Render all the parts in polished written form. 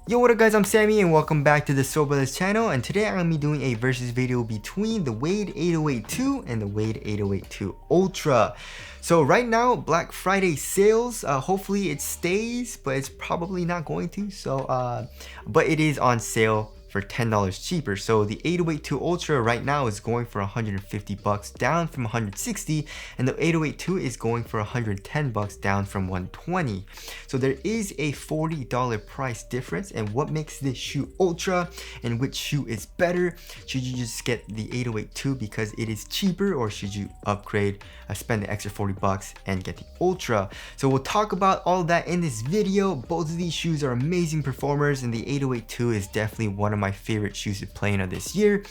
Yo, what up guys, I'm Sammy and welcome back to the Soul Brothers channel, and today I'm going to be doing a versus video between the Wade 808-2 and the Wade 808-2 Ultra. So right now, Black Friday sales, hopefully it stays, but it's probably not going to, but it is on sale for $10 cheaper. So the 808-2 Ultra right now is going for 150 bucks, down from 160, and the 808-2 is going for 110 bucks, down from 120. So there is a $40 price difference. And what makes this shoe Ultra and which shoe is better? Should you just get the 808-2 because it is cheaper, or should you upgrade, spend the extra 40 bucks and get the Ultra? So we'll talk about all that in this video. Both of these shoes are amazing performers, and the 808-2 is definitely one of my favorite shoes to play in this year.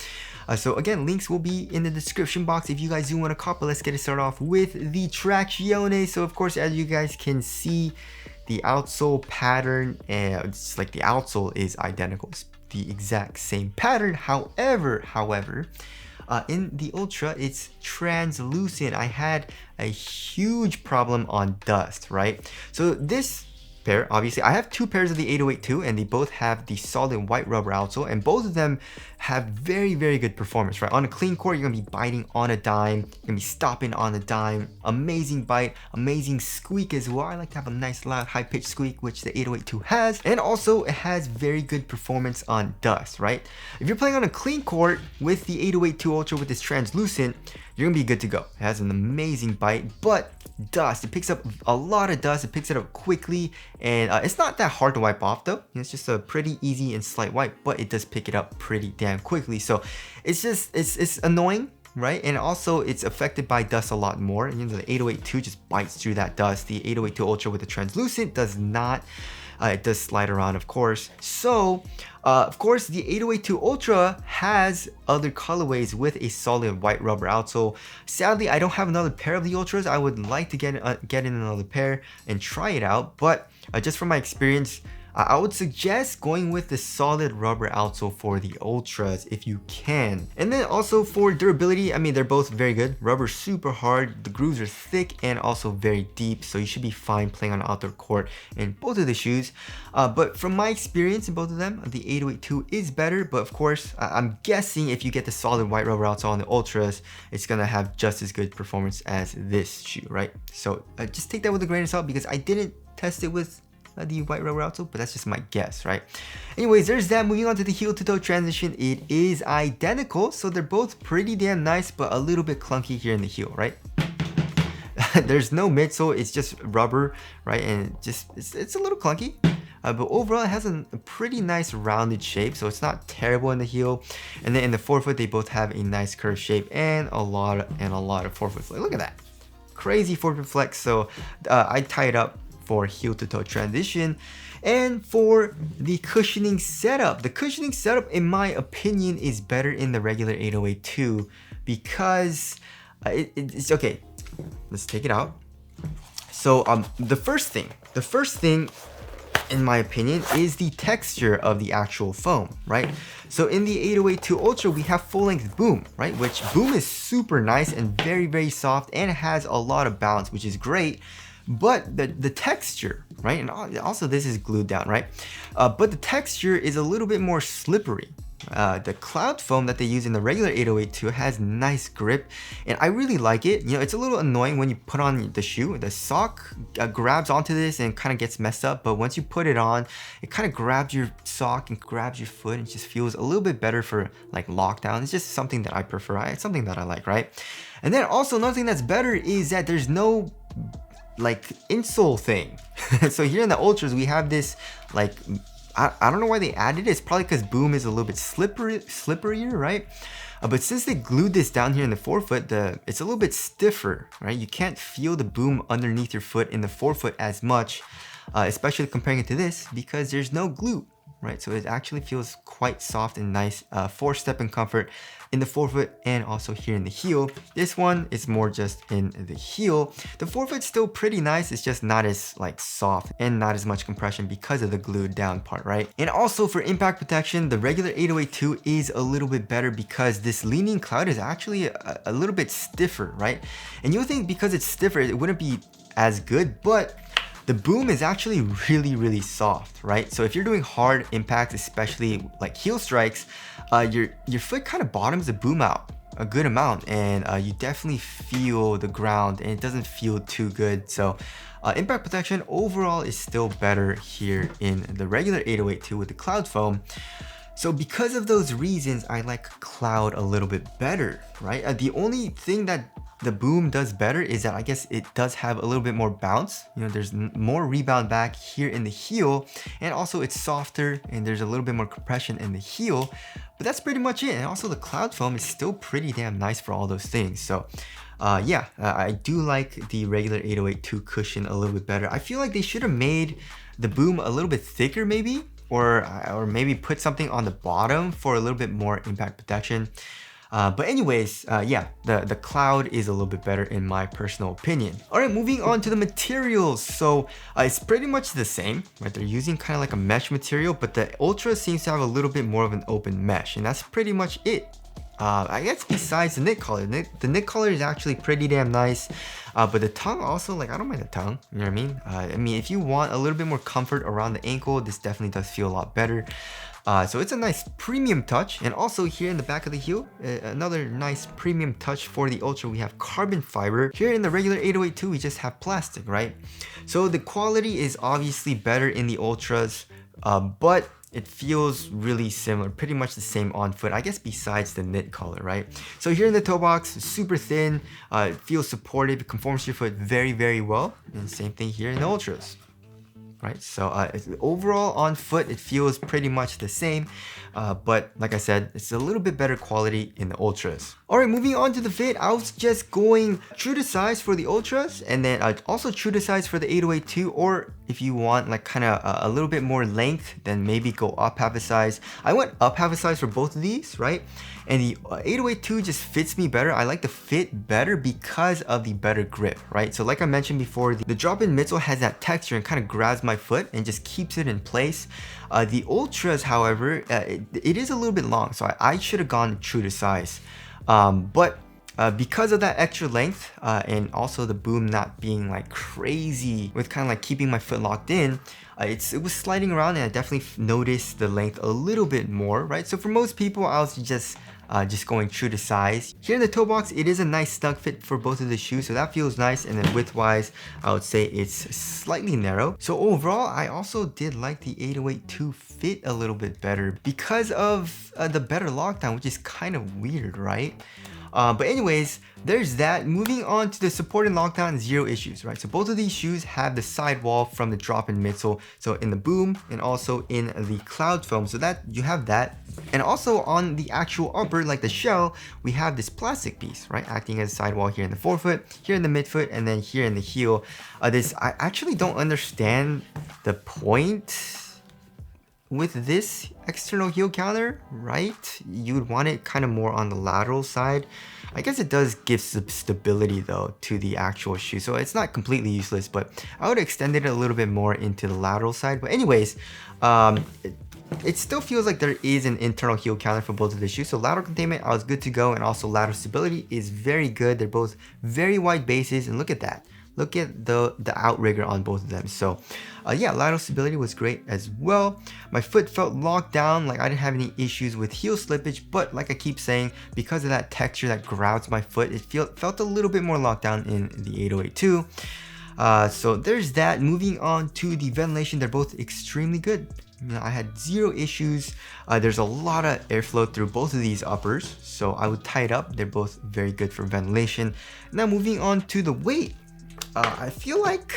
So again, links will be in the description box if you guys do want to cop. But let's get it started off with the traction. So of course, as you guys can see, the outsole pattern, and it's like the outsole is identical. It's the exact same pattern. However, in the Ultra, it's translucent. I had a huge problem on dust, right? So this pair, obviously, I have two pairs of the 808-2, and they both have the solid white rubber outsole, and both of them have very good performance, right? On a clean court, you're gonna be biting on a dime, you're gonna be stopping on a dime. Amazing bite, amazing squeak as well. I like to have a nice loud high-pitched squeak, which the 808-2 has, and also it has very good performance on dust, right? If you're playing on a clean court with the 808-2 Ultra with this translucent, you're gonna be good to go. It has an amazing bite, but dust, it picks up a lot of dust, it picks it up quickly, and it's not that hard to wipe off though. It's just a pretty easy and slight wipe, but it does pick it up pretty damn quickly. So it's just, it's annoying, right? And also it's affected by dust a lot more. And the 808-2 just bites through that dust. The 808-2 Ultra with the translucent does not. It does slide around, of course. So, of course, the 808-2 Ultra has other colorways with a solid white rubber outsole. Sadly, I don't have another pair of the Ultras. I would like to get in another pair and try it out. But just from my experience, I would suggest going with the solid rubber outsole for the Ultras if you can. And then also for durability, I mean, they're both very good. Rubber's super hard, the grooves are thick and also very deep, so you should be fine playing on an outdoor court in both of the shoes. But from my experience in both of them, the 808-2 is better, but of course, I'm guessing if you get the solid white rubber outsole on the Ultras, it's gonna have just as good performance as this shoe, right? So just take that with a grain of salt, because I didn't test it with the white rubber outsole, but that's just my guess, right? Anyways, there's that. Moving on to the heel to toe transition, it is identical, so they're both pretty damn nice, but a little bit clunky here in the heel, right? There's no midsole, it's just rubber, right? And it's a little clunky, but overall it has a pretty nice rounded shape, so it's not terrible in the heel. And then in the forefoot, they both have a nice curved shape and a lot of forefoot flex. Look at that, crazy forefoot flex. So I tie it up for heel to toe transition. And for the cushioning setup, in my opinion is better in the regular 808-2, because it's okay. Let's take it out. So the first thing in my opinion is the texture of the actual foam, right? So in the 808-2 Ultra, we have full length boom, right? Which boom is super nice and very soft, and it has a lot of bounce, which is great. But the texture, right? And also this is glued down, right? But the texture is a little bit more slippery. The cloud foam that they use in the regular 808-2 has nice grip, and I really like it. You know, it's a little annoying when you put on the shoe. The sock grabs onto this and kind of gets messed up, but once you put it on, it kind of grabs your sock and grabs your foot and just feels a little bit better for like lockdown. It's just something that I prefer. It's something that I like, right? And then also another thing that's better is that there's no like insole thing. So here in the Ultras, we have this like, I don't know why they added it. It's probably because boom is a little bit slipperier, right? But since they glued this down here in the forefoot, it's a little bit stiffer, right? You can't feel the boom underneath your foot in the forefoot as much, especially comparing it to this, because there's no glue, right? So it actually feels quite soft and nice for step and comfort in the forefoot and also here in the heel. This one is more just in the heel. The forefoot's still pretty nice, it's just not as like soft and not as much compression because of the glued down part, right? And also for impact protection, the regular 808-2 is a little bit better because this leaning cloud is actually a little bit stiffer, right? And you'll think because it's stiffer, it wouldn't be as good, but the boom is actually really soft, right? So if you're doing hard impacts, especially like heel strikes, your foot kind of bottoms the boom out a good amount, and you definitely feel the ground, and it doesn't feel too good. So impact protection overall is still better here in the regular 808 with the cloud foam. So because of those reasons, I like cloud a little bit better, right? The only thing that the boom does better is that I guess it does have a little bit more bounce. You know, there's more rebound back here in the heel, and also it's softer and there's a little bit more compression in the heel, but that's pretty much it. And also the cloud foam is still pretty damn nice for all those things. So yeah, I do like the regular 808 cushion a little bit better. I feel like they should have made the boom a little bit thicker maybe, or maybe put something on the bottom for a little bit more impact protection. But anyways, yeah, the cloud is a little bit better in my personal opinion. All right, moving on to the materials. So it's pretty much the same, right? They're using kind of like a mesh material, but the Ultra seems to have a little bit more of an open mesh, and that's pretty much it. I guess besides the knit collar, the knit collar is actually pretty damn nice, but the tongue also, like, I don't mind the tongue, you know what I mean? If you want a little bit more comfort around the ankle, this definitely does feel a lot better. So it's a nice premium touch. And also here in the back of the heel, another nice premium touch for the Ultra, we have carbon fiber. Here in the regular 808 we just have plastic, right? So the quality is obviously better in the Ultras, but it feels really similar, pretty much the same on foot, I guess, besides the knit collar, right? So here in the toe box, super thin, it feels supportive, it conforms to your foot very well. And same thing here in the Ultras, right? So overall on foot, it feels pretty much the same, but like I said, it's a little bit better quality in the Ultras. All right, moving on to the fit, I was just going true to size for the Ultras, and then also true to size for the 808 or if you want like kind of a little bit more length, then maybe go up half a size. I went up half a size for both of these, right? And the 808 just fits me better. I like the fit better because of the better grip, right? So like I mentioned before, the drop-in midsole has that texture and kind of grabs my foot and just keeps it in place. The Ultras, however, it is a little bit long, so I should have gone true to size. But because of that extra length and also the boom not being like crazy with kind of like keeping my foot locked in, it was sliding around, and I definitely noticed the length a little bit more, right? So for most people, I was just going true to size. Here in the toe box, it is a nice snug fit for both of the shoes, so that feels nice. And then width wise, I would say it's slightly narrow. So overall, I also did like the 808 fit a little bit better because of the better lockdown, which is kind of weird, right? But anyways, there's that. Moving on to the support and lockdown, zero issues, right? So both of these shoes have the sidewall from the drop-in midsole, so in the boom and also in the cloud foam, so that you have that. And also on the actual upper, like the shell, we have this plastic piece, right, acting as a sidewall here in the forefoot, here in the midfoot, and then here in the heel. I actually don't understand the point with this external heel counter, right? You would want it kind of more on the lateral side. I guess it does give some stability though to the actual shoe, so it's not completely useless, but I would extend it a little bit more into the lateral side. But anyways, it still feels like there is an internal heel counter for both of the shoes. So lateral containment, I was good to go, and also lateral stability is very good. They're both very wide bases, and look at that. Look at the outrigger on both of them. So yeah, lateral stability was great as well. My foot felt locked down, like I didn't have any issues with heel slippage, but like I keep saying, because of that texture that grabs my foot, it felt a little bit more locked down in the 808 so there's that. Moving on to the ventilation, they're both extremely good. You know, I had zero issues. There's a lot of airflow through both of these uppers, so I would tie it up. They're both very good for ventilation. Now moving on to the weight. I feel like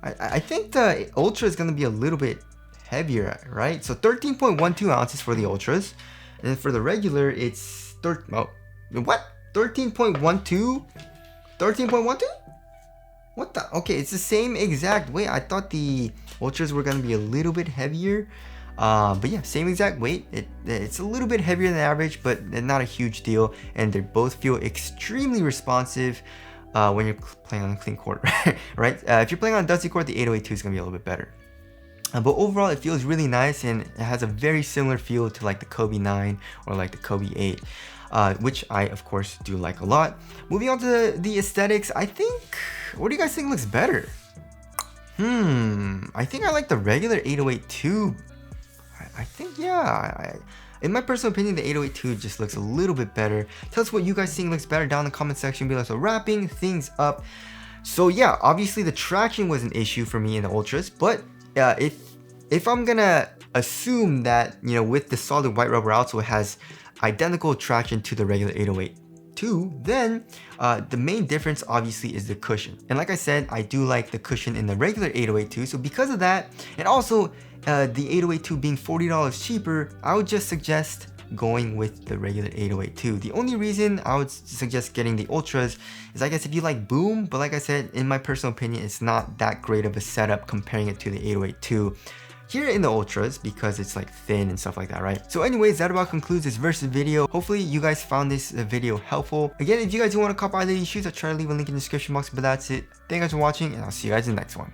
I think the Ultra is going to be a little bit heavier, right? So 13.12 ounces for the Ultras, and for the regular it's 13.12? 13.12? What the? Okay, it's the same exact weight. I thought the Ultras were going to be a little bit heavier. But yeah, same exact weight. It's a little bit heavier than average, but not a huge deal. And they both feel extremely responsive when you're playing on a clean court, right? If you're playing on a dusty court, the 808 is going to be a little bit better. But overall, it feels really nice, and it has a very similar feel to like the Kobe 9 or like the Kobe 8. Which I of course do like a lot. Moving on to the aesthetics, I think, what do you guys think looks better? I think I like the regular 808 too. I think, yeah. In my personal opinion, the 808 too just looks a little bit better. Tell us what you guys think looks better down in the comment section below. So wrapping things up. So yeah, obviously the traction was an issue for me in the Ultras, but if I'm gonna assume that, you know, with the solid white rubber outsole it has identical traction to the regular 808 too, then the main difference obviously is the cushion. And like I said, I do like the cushion in the regular 808 too. So because of that, and also the 808 too being $40 cheaper, I would just suggest going with the regular 808 too. The only reason I would suggest getting the Ultras is, I guess, if you like boom, but like I said, in my personal opinion, it's not that great of a setup comparing it to the 808 too here in the Ultras, because it's like thin and stuff like that, right? So anyways, that about concludes this versus video. Hopefully you guys found this video helpful. Again, if you guys do want to cop either of these shoes, I'll try to leave a link in the description box, but that's it. Thank you guys for watching, and I'll see you guys in the next one.